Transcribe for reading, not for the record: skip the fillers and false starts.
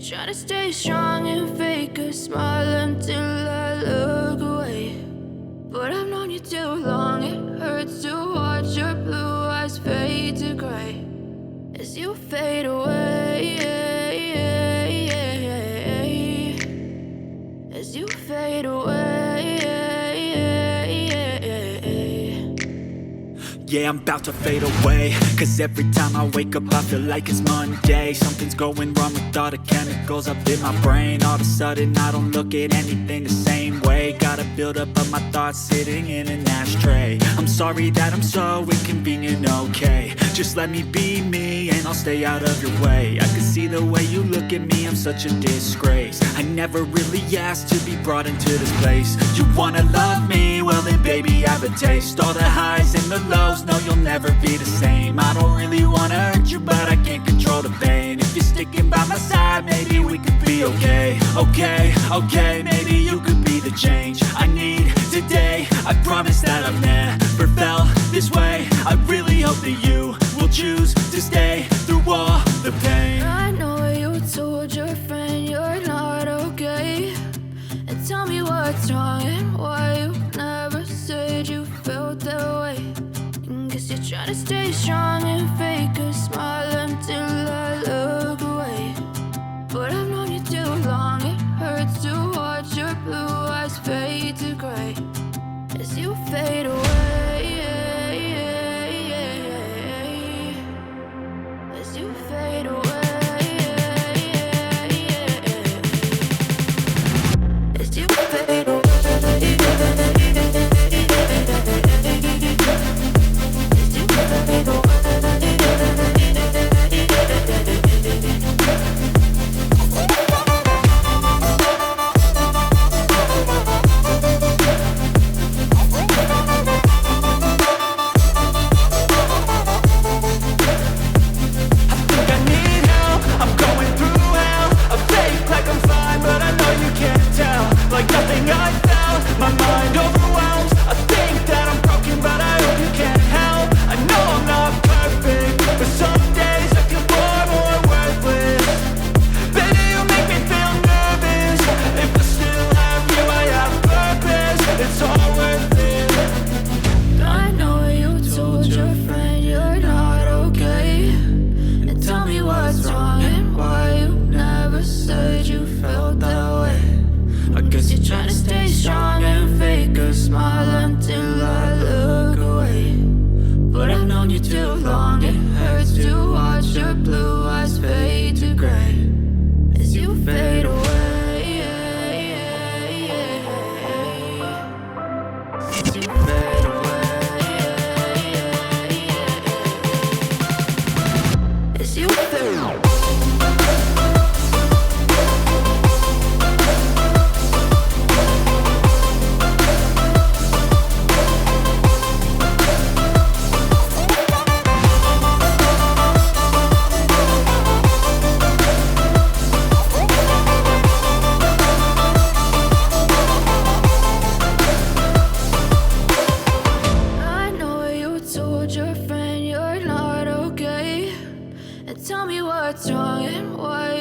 try to stay strong and fake a smile until I look away. But I've known you too long, it hurts to watch your blue eyes fade to gray as you fade away, as you fade away. Yeah, I'm about to fade away, cause every time I wake up I feel like it's Monday. Something's going wrong with all the chemicals up in my brain. All of a sudden I don't look at anything the same way. Gotta build up of my thoughts sitting in an ashtray. I'm sorry that I'm so inconvenient, okay. Just let me be me and I'll stay out of your way. I can see the way you look at me, I'm such a disgrace. I never really asked to be brought into this place. You wanna love me? Well then baby I have a taste. All the highs and the lows, no you'll never be the same. I don't really wanna hurt you but I can't control the pain. If you're sticking by my side maybe we could be okay. Okay, maybe you could be the change I need today. I promise that I've never felt this way. I really hope that you will choose to stay through all the pain. I know you told your friend you're not okay, and tell me what's wrong and why you never said you felt that way. Guess you're trying to stay strong and fake a smile until I look away. But I've known you too long, it hurts to watch your blue eyes fade to gray as you fade away, as you fade away, as you fade away. Tell me what's wrong and why